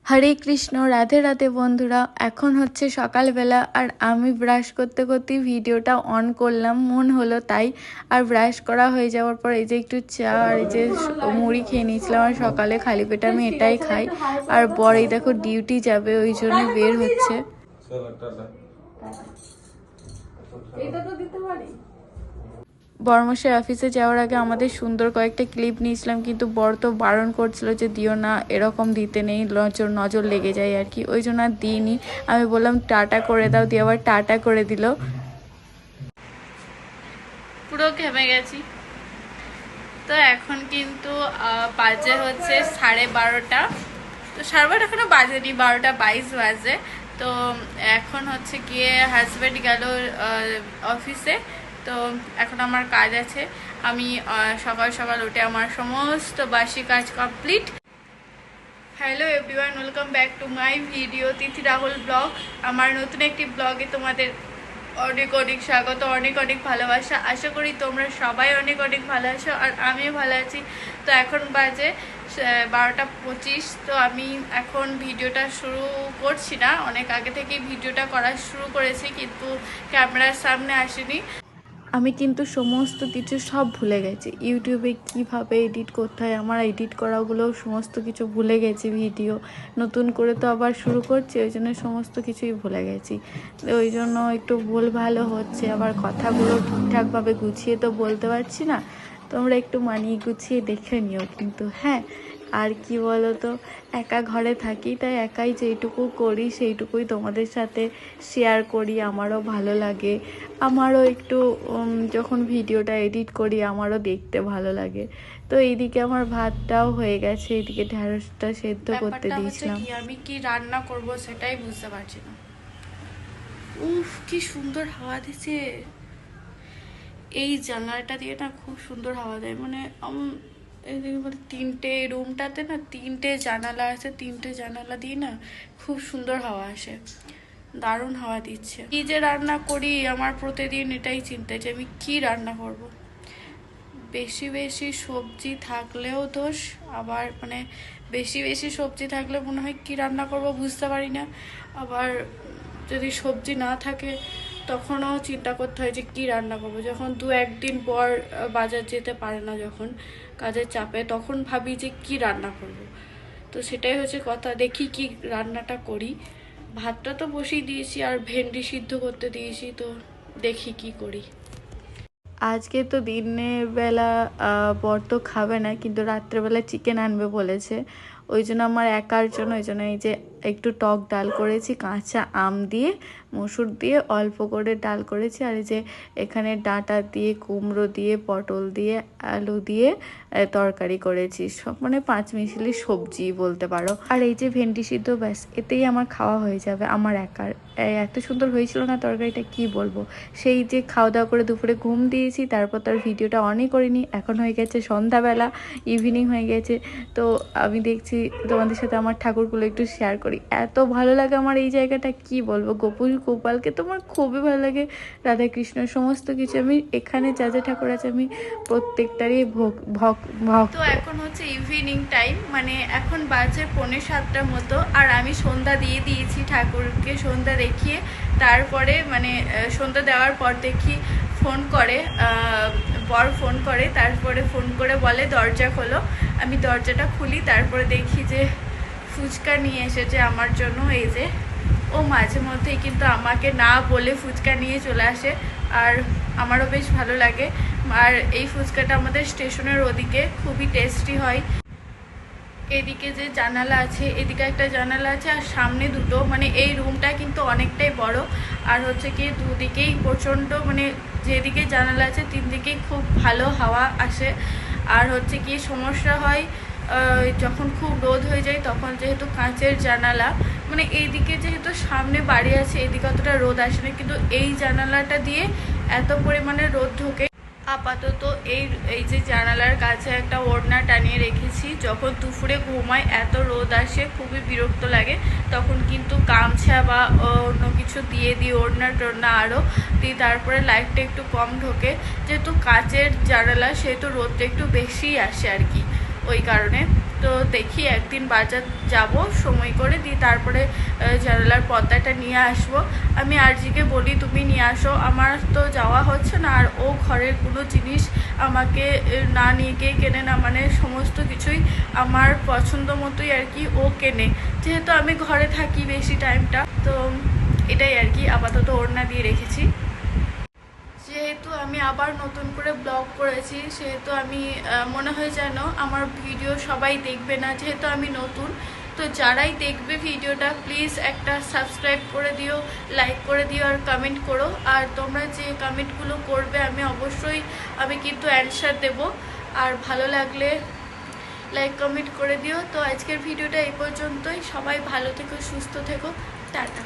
হরে কৃষ্ণ, রাধে রাধে বন্ধুরা। এখন হচ্ছে সকালবেলা আর আমি ব্রাশ করতে করতেই ভিডিওটা অন করলাম, মন হলো তাই। আর ব্রাশ করা হয়ে যাওয়ার পর এই যে একটু চা আর এই যে মুড়ি খেয়ে নিয়েছিলাম। আর সকালে খালি পেটে আমি এটাই খাই। আর বর এই দেখো ডিউটি যাবে, ওই জন্য বের হচ্ছে। বর্মশাই অফিসে যাওয়ার আগে আমাদের সুন্দর কয়েকটা ক্লিপ নিয়েছিলাম, কিন্তু বর তো বারণ করছিল যে দিও না, এরকম দিতে নেই, নজর লেগে যায় আর কি। ওই জন্য আর দিইনি। আমি বললাম টাটা করে দাও, দিয়ে আবার টাটা করে দিল। পুরো ঘেমে গেছি। তো এখন কিন্তু বাজে হচ্ছে 12:30। তো 12:30 এখনো বাজেনি, 12:22 বাজে। তো এখন হচ্ছে গিয়ে হাজব্যান্ড গেল অফিসে। তো এখন আমার কাজ আছে। আমি সকাল সকাল উঠে আমার সমস্ত বাসি কাজ complete. Hello everyone, welcome back to my video Tithi Rahul blog. আমার নতুন একটি ব্লগে তোমাদের অনেক অনেক স্বাগত, অনেক অনেক ভালোবাসা। আশা করি তোমরা সবাই অনেক অনেক ভালো আছো আর আমিও ভালো আছি। তো এখন বাজে 12:25। তো আমি এখন ভিডিওটা শুরু করছি না, অনেক আগে থেকেই ভিডিওটা করা শুরু করেছি, কিন্তু ক্যামেরার সামনে আসিনি। আমি কিন্তু সমস্ত কিছু সব ভুলে গেছি। ইউটিউবে কিভাবে এডিট করতে হয়, আমার এডিট করাগুলোও সমস্ত কিছু ভুলে গেছি। ভিডিও নতুন করে তো আবার শুরু করছি, ওই জন্য সমস্ত কিছুই ভুলে গেছি। ওই জন্য একটু ভুলভালও হচ্ছে, আবার কথাগুলো ঠিকঠাকভাবে গুছিয়ে তো বলতে পারছি না। তোমরা একটু মানিয়ে গুছিয়ে দেখে নিও কিন্তু। হ্যাঁ, আর কি বলো তো, একা ঘরে থাকি, তাই একাই যেইটুকু করি সেইটুকুই তোমাদের সাথে শেয়ার করি। আমারও ভালো লাগে, আমারও একটু যখন ভিডিওটা এডিট করি আমারও দেখতে ভালো লাগে। তো এইদিকে আমার ভাতটাও হয়ে গেছে, এইদিকে ঢ্যাঁড়সটা সেদ্ধ করতে দিয়েছিলাম। আমি কি রান্না করব সেটাই বুঝতে পারছি না। উফ, কি সুন্দর হাওয়া দিচ্ছে। এই জানলাটা দিয়ে না খুব সুন্দর হাওয়া দেয়। মানে তিনটে রুমটাতে না তিনটে জানালা আছে, তিনটে জানালা দিয়ে না খুব সুন্দর হাওয়া আসে, দারুণ হাওয়া দিচ্ছে। কি যে রান্না করি, আমার প্রতিদিন এটাই চিন্তা যে আমি কি রান্না করব। বেশি বেশি সবজি থাকলেও দোষ, আবার মানে বেশি বেশি সবজি থাকলে মনে হয় কি রান্না করব বুঝতে পারি না। আবার যদি সবজি না থাকে তখনও চিন্তা করতে হয় যে কি রান্না করবো। যখন 1-2 দিন পর বাজার যেতে পারে না, যখন কাজের চাপে, তখন ভাবি যে কি রান্না করব। তো সেটাই হচ্ছে কথা, দেখি কি রান্নাটা করি। ভাতটা তো বসিয়ে দিয়েছি আর ভেন্ডি সিদ্ধ করতে দিয়েছি, তো দেখি কি করি। আজকে তো দিনের বেলা বর তো খাবে না, কিন্তু রাত্রেবেলা চিকেন আনবে বলেছে। ওই জন্য আমার একার জন্য, ওই জন্য এই যে একটু টক ডাল করেছি, কাঁচা আম দিয়ে মসুর দিয়ে অল্প করে ডাল করেছি। আর এই যে এখানে ডাঁটা দিয়ে, কুমড়ো দিয়ে, পটল দিয়ে, আলু দিয়ে তরকারি করেছি। সব মানে 5 মিশালি সবজি বলতে পারো। আর এই যে ভেন্ডি সিদ্ধ, ব্যাস এতেই আমার খাওয়া হয়ে যাবে আমার একার। এত সুন্দর হয়েছিল না তরকারিটা, কি বলবো। সেই যে খাওয়া দাওয়া করে দুপুরে ঘুম দিয়েছি, তারপর তার ভিডিওটা অনই করিনি। এখন হয়ে গেছে সন্ধ্যাবেলা, ইভিনিং হয়ে গেছে। তো আমি দেখছি তোমাদের সাথে আমার ঠাকুরগুলো একটু শেয়ার করি। এত ভালো লাগে আমার এই জায়গাটা, কি বলবো। গোপালকে তো আমার খুবই ভালো লাগে, রাধাকৃষ্ণ সমস্ত কিছু। আমি এখানে যা যা ঠাকুর আছে আমি প্রত্যেকটারই ভক্ত। তো এখন হচ্ছে ইভিনিং টাইম, মানে এখন বাজে 6:45 মতো। আর আমি সন্ধ্যা দিয়ে দিয়েছি, ঠাকুরকে সন্ধ্যা দেখিয়ে তারপরে মানে সন্ধ্যা দেওয়ার পর দেখি ফোন করে, বর ফোন করে। তারপরে ফোন করে বলে দরজা খোলো। আমি দরজাটা খুলি, তারপরে দেখি যে ফুচকা নিয়ে এসেছে আমার জন্য। এই যে ও মাঝে মধ্যেই কিন্তু আমাকে না বলে ফুচকা নিয়ে চলে আসে, আর আমারও বেশ ভালো লাগে। আর এই ফুচকাটা আমাদের স্টেশনের ওদিকে খুবই টেস্টি হয়। এদিকে যে জানালা আছে, এদিকে একটা জানালা আছে আর সামনে দুটো, মানে এই রুমটা কিন্তু অনেকটাই বড়। আর হচ্ছে কি দুদিকেই প্রচণ্ড, মানে যেদিকে জানালা আছে 3 দিকেই খুব ভালো হাওয়া আসে। আর হচ্ছে কি সমস্যা হয় যখন খুব রোদ হয়ে যায়, তখন যেহেতু কাঁচের জানালা, মানে এইদিকে যেহেতু সামনে বাড়ি আছে এদিকে অতটা রোদ আসে না, কিন্তু এই জানালাটা দিয়ে এত পরিমাণে রোদ ঢোকে। আপাতত এই যে জানালার কাছে একটা ওড়না টানিয়ে রেখেছি। যখন দুপুরে ঘুমায় এত রোদ আসে, খুবই বিরক্ত লাগে, তখন কিন্তু গামছা বা অন্য কিছু দিয়ে দিই, ওড়না টোড়না আরও দিই, তারপরে লাইটটা একটু কম ঢোকে। যেহেতু কাচের জানালা সেহেতু রোদটা একটু বেশিই আসে আর কি, ওই কারণে। তো দেখি একদিন বাজার যাব সময় করে, দিয়ে তারপরে জানালার পর্দাটা নিয়ে আসবো। আমি আরজিকে বলি তুমি নিয়ে আসো, আমার তো যাওয়া হচ্ছে না, আর ও ঘরের কোনো জিনিস আমাকে না নিয়ে গিয়ে কেনে না, মানে সমস্ত কিছুই আমার পছন্দ মতোই আর কি ও কেনে, যেহেতু আমি ঘরে থাকি বেশি টাইমটা। তো এটাই আর কি, আপাতত ওড়না দিয়ে রেখেছি। যেহেতু আমি আবার নতুন করে ব্লগ করেছি, সেহেতু আমি মনে হয় যেন আমার ভিডিও সবাই দেখবে না, যেহেতু আমি নতুন। তো যারাই দেখবে ভিডিওটা প্লিজ একটা সাবস্ক্রাইব করে দিও, লাইক করে দিও আর কমেন্ট করো। আর তোমরা যে কমেন্টগুলো করবে আমি কিন্তু অ্যানসার দেব। আর ভালো লাগলে লাইক কমেন্ট করে দিও। তো আজকের ভিডিওটা এই পর্যন্তই, সবাই ভালো থেকো, সুস্থ থেকো, টাটা।